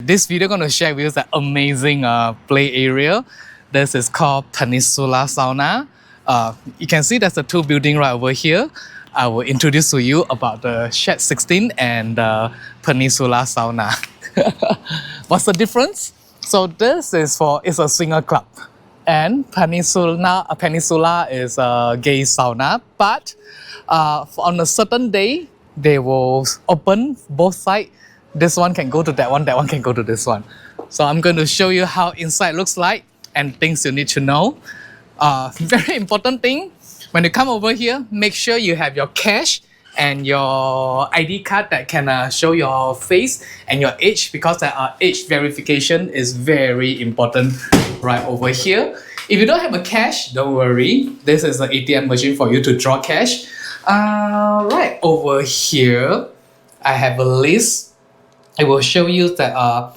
this video I'm going to share with you the amazing play area. This is called Peninsula Sauna. You can see there's a two building right over here. I will introduce to you about the Shed 16 and the Peninsula Sauna. What's the difference? So this is it's a swinger club, and Peninsula is a gay sauna. But on a certain day, they will open both sides. This one can go to that one can go to this one. So I'm going to show you how inside looks like and things you need to know. Very important thing, when you come over here, make sure you have your cash and your ID card that can show your face and your age, because age verification is very important right over here. If you don't have a cash, don't worry. This is an ATM machine for you to draw cash. Right over here, I have a list. I will show you that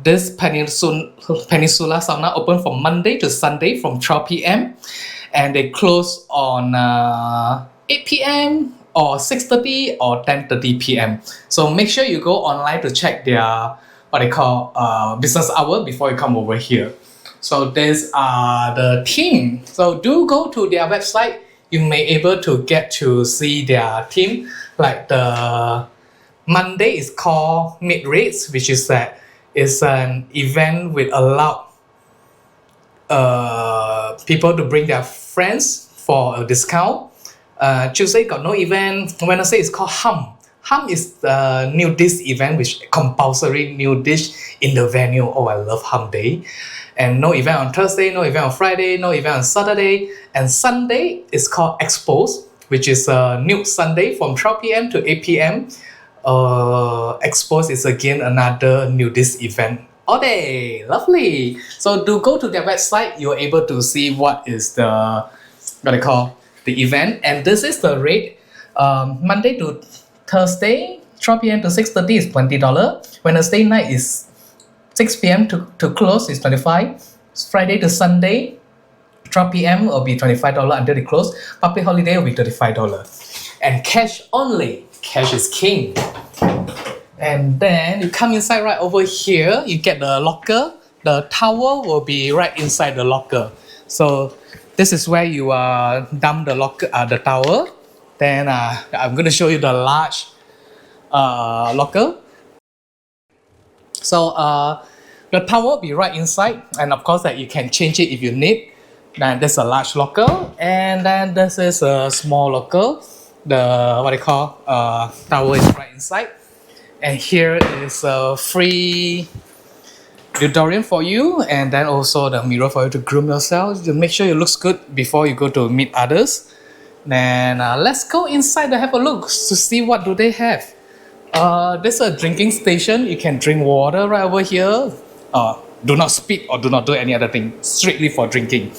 this Peninsula Sauna open from Monday to Sunday from 12 p.m. and they close on 8 p.m. or 6:30 or 10:30 p.m. So make sure you go online to check their what they call business hour before you come over here. So these are the team. So do go to their website. You may able to get to see their team. Like the Monday is called Mid Rates, which is that it's an event with allowed people to bring their friends for a discount. Tuesday got no event. Wednesday is called Hum. Hum is the new dish event, which compulsory new dish in the venue. Oh, I love Hum Day. And no event on Thursday, no event on Friday, no event on Saturday. And Sunday is called Expos, which is a new Sunday from 12 p.m. to 8 p.m. Expos is again another nudist event all day. Lovely. So do go to their website. You're able to see what is the the event. And this is the rate. Monday to Thursday, 12 p.m. to 6:30 is $20. Wednesday night is 6 p.m. to close is $25. Friday to Sunday, 12 p.m. will be $25 until they close. Public holiday will be $35. And cash only. Cash is king. And then you come inside right over here, you get the locker. The towel will be right inside the locker. So this is where you dump the locker, the towel. Then I'm going to show you the large locker. So the towel will be right inside, and of course that you can change it if you need. Then there's a large locker, and then this is a small locker. The towel is right inside, and here is a free deodorant for you, and then also the mirror for you to groom yourself to make sure it looks good before you go to meet others. Then let's go inside to have a look to see what do they have. There's a drinking station. You can drink water right over here. Do not speak or do not do any other thing. Strictly for drinking.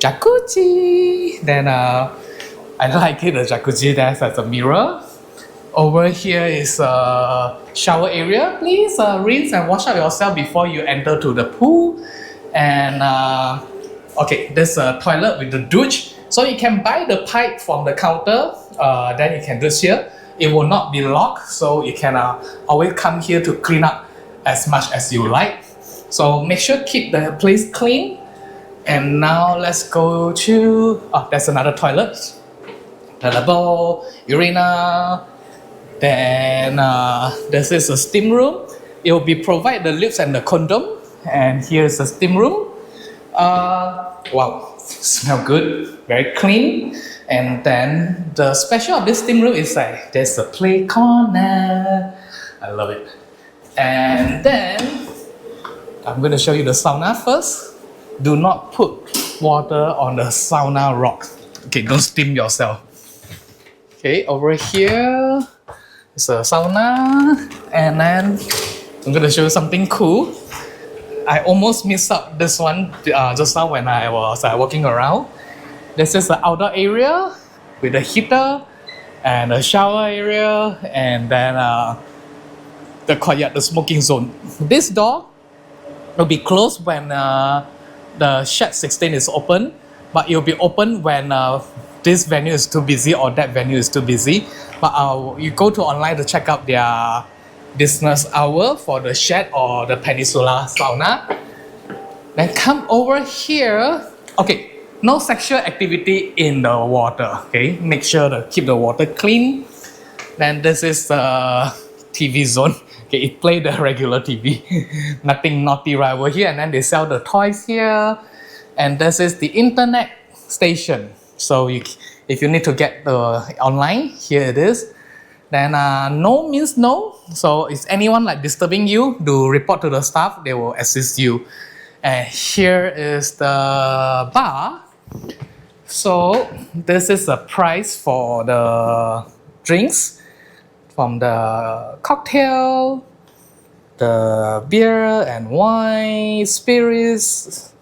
Jacuzzi. Then I like it. The jacuzzi there has a mirror. Over here is a shower area. Please rinse and wash up yourself before you enter to the pool. And okay, there's a toilet with the douche. So you can buy the pipe from the counter. Then you can douche here. It will not be locked, so you can always come here to clean up as much as you like. So make sure keep the place clean. And now let's go to, there's another toilet. Toilet bowl, urinal. Then this is a steam room. It will be provide the lifts and the condom. And here's a steam room. Wow, smell good, very clean. And then the special of this steam room is like there's a play corner. I love it. And then I'm going to show you the sauna first. Do not put water on the sauna rock. Okay, don't steam yourself. Okay, over here is a sauna. And then I'm going to show you something cool. I almost missed out this one just now when I was walking around. This is the outdoor area with a heater and a shower area, and then the courtyard, the smoking zone. This door will be closed when the Shed 16 is open, but it will be open when this venue is too busy or that venue is too busy. But you go to online to check out their business hour for the shed or the Peninsula Sauna. Then come over here. Okay, no sexual activity in the water. Okay, make sure to keep the water clean. Then this is the TV zone. Okay, it play the regular TV. Nothing naughty right over here. And then they sell the toys here. And this is the internet station. So if you need to get the online, here it is. Then no means no. So if anyone like disturbing you, do report to the staff. They will assist you. And here is the bar. So this is the price for the drinks, from the cocktail, the beer and wine, spirits,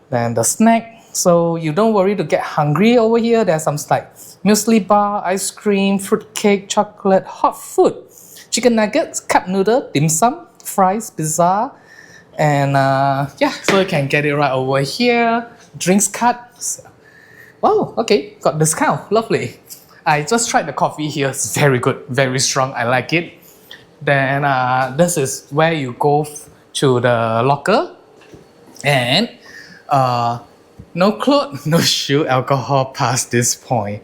then the snack. So you don't worry to get hungry over here. There's some like muesli bar, ice cream, fruit cake, chocolate, hot food, chicken nuggets, cup noodle, dim sum, fries, pizza, and yeah, so you can get it right over here. Drinks card. Wow, okay, got discount, lovely. I just tried the coffee here, it's very good, very strong, I like it. Then this is where you go to the locker. And no clothes, no shoe, alcohol past this point.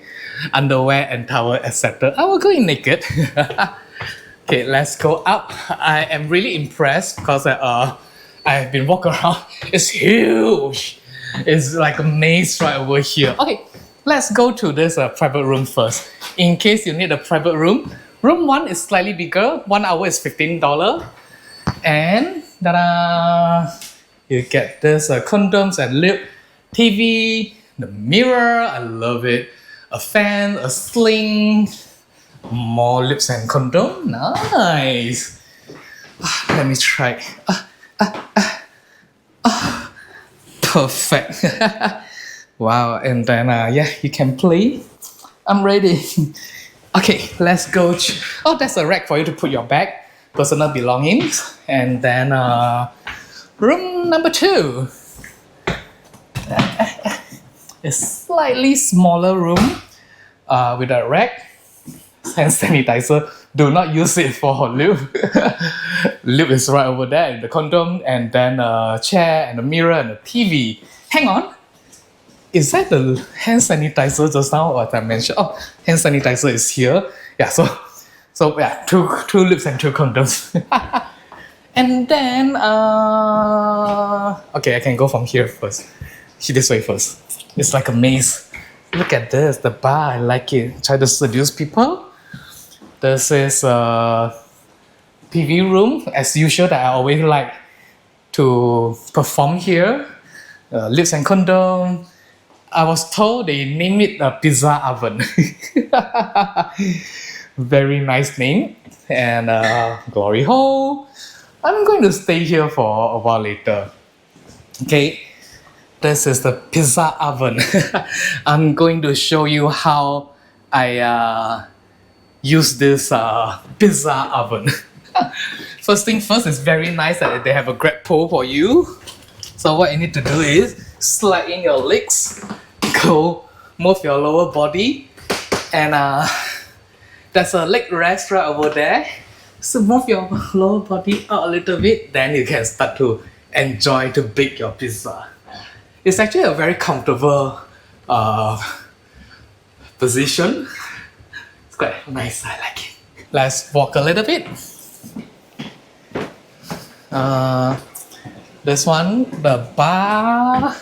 Underwear and towel, etc. I will go in naked. Okay, let's go up. I am really impressed because I've been walking around. It's huge. It's like a maze right over here. Okay, let's go to this private room first. In case you need a private room, room 1 is slightly bigger. 1 hour is $15. And ta-da! You get this condoms and lube, TV, the mirror, I love it. A fan, a sling, more lips and condom. Nice. Let me try. Perfect. Wow. And then yeah, you can play. I'm ready. Okay, let's go. Oh, that's a rack for you to put your bag, personal belongings. And then room number 2. A slightly smaller room with a rack. Hand sanitizer. Do not use it for lube. Lube is right over there. The condom, and then a chair and a mirror and a TV. Hang on. Is that the hand sanitizer just now, what I mentioned? Oh, hand sanitizer is here. Yeah, so yeah, two lubes and 2 condoms. And then okay, I can go from here first. This way first. It's like a maze. Look at this, the bar, I like it. Try to seduce people. This is a PV room, as usual, that I always like to perform here. Lips and condom. I was told they named it a pizza oven. Very nice name. And glory hole. I'm going to stay here for a while later. Okay, this is the pizza oven. I'm going to show you how I use this pizza oven. First thing first, it's very nice that they have a grab pole for you. So what you need to do is slide in your legs, go move your lower body, and there's a leg rest right over there. So move your lower body out a little bit, then you can start to enjoy to bake your pizza. It's actually a very comfortable position. It's quite nice, I like it. Let's walk a little bit. This one, the bar,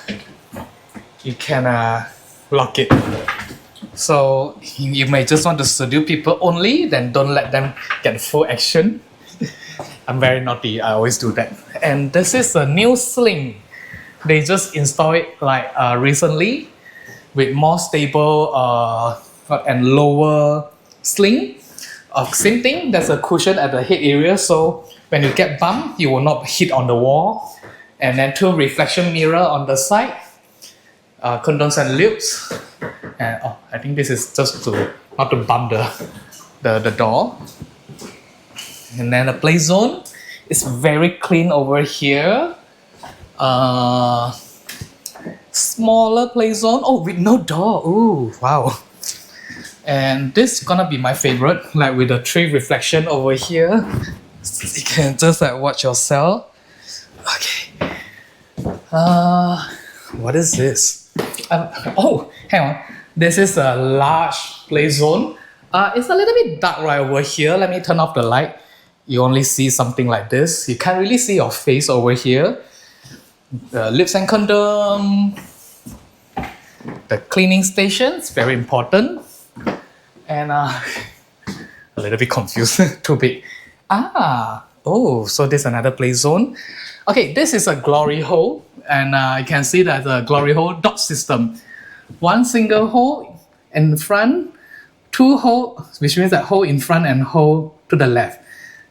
you can lock it. So you may just want to seduce people only, then don't let them get full action. I'm very naughty, I always do that. And this is a new sling. They just installed it like recently with more stable and lower sling. Same thing, there's a cushion at the head area, so when you get bumped, you will not hit on the wall. And then 2 reflection mirror on the side, condoms and lubes. And I think this is just to not to bump the door. And then the play zone is very clean over here. Smaller play zone. Oh, with no door. Ooh, wow. And this is gonna be my favorite, like with the 3 reflection over here. You can just like watch yourself. Okay. What is this? Oh, hang on. This is a large play zone. It's a little bit dark right over here. Let me turn off the light. You only see something like this. You can't really see your face over here. The lips and condom. The cleaning stations, very important. And a little bit confused, too big. So this is another play zone. Okay, this is a glory hole. And you can see that the glory hole dot system. One single hole in front, two hole, which means that hole in front and hole to the left.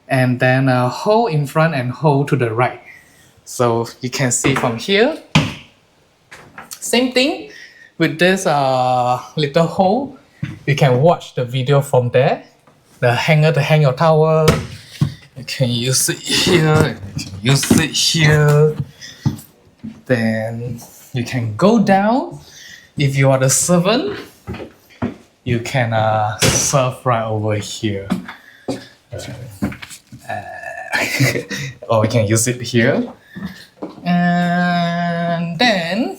And then a hole in front and hole to the right. So you can see from here. Same thing with this little hole. You can watch the video from there. The hanger to hang your towel. You can use it here. You can use it here. Then you can go down. If you are the servant, you can serve right over here. Or you can use it here. And then,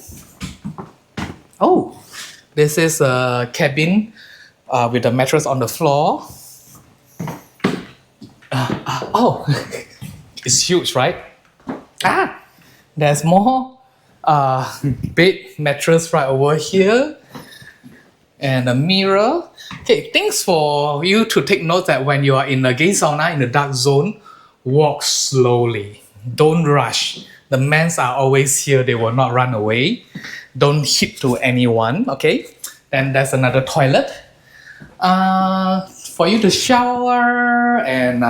this is a cabin with a mattress on the floor. It's huge, right? There's more bed mattress right over here. And a mirror. Okay, things for you to take note that when you are in a gay sauna in the dark zone, walk slowly. Don't rush. The men are always here. They will not run away. Don't hit to anyone, okay? Then there's another toilet. For you to shower and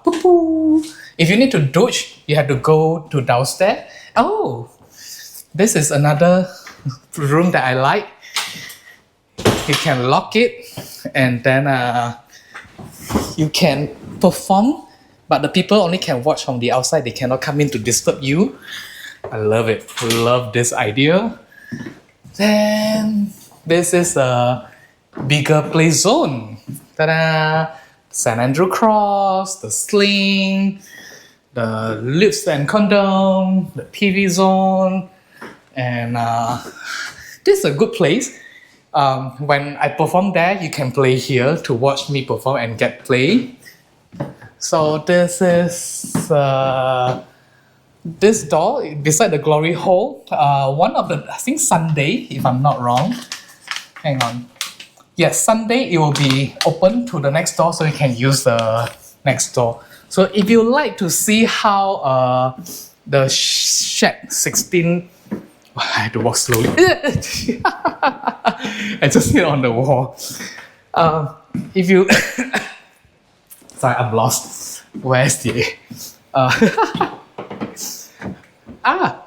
poo-poo. If you need to douche, you have to go to downstairs. This is another room that I like. You can lock it and then you can perform, but the people only can watch from the outside. They cannot come in to disturb you. I love it. Love this idea. Then this is a bigger play zone. Ta-da! St. Andrew Cross, the sling, the lips and condom, the PV zone, and this is a good place. When I perform there, you can play here to watch me perform and get play. So this is this door beside the glory hole. One of the, I think Sunday, if I'm not wrong. Hang on. Yes, Sunday it will be open to the next door, so you can use the next door. So if you like to see how the shed 16, I had to walk slowly. I just hit on the wall. If you, sorry, I'm lost. Where's the?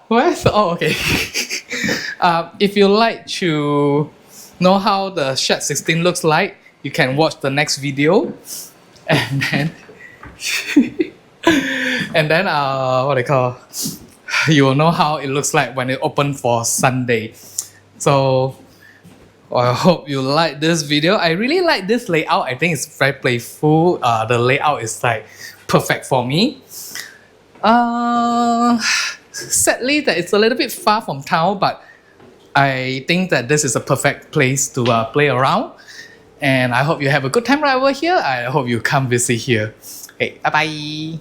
Where's? Oh, okay. If you like to know how the shed 16 looks like, you can watch the next video, and then what they call, you will know how it looks like when it open for Sunday. So I hope you like this video. I really like this layout. I think it's very playful. The layout is like perfect for me. Sadly that it's a little bit far from town, but I think that this is a perfect place to play around. And I hope you have a good time right over here. I hope you come visit here. Hey, bye-bye.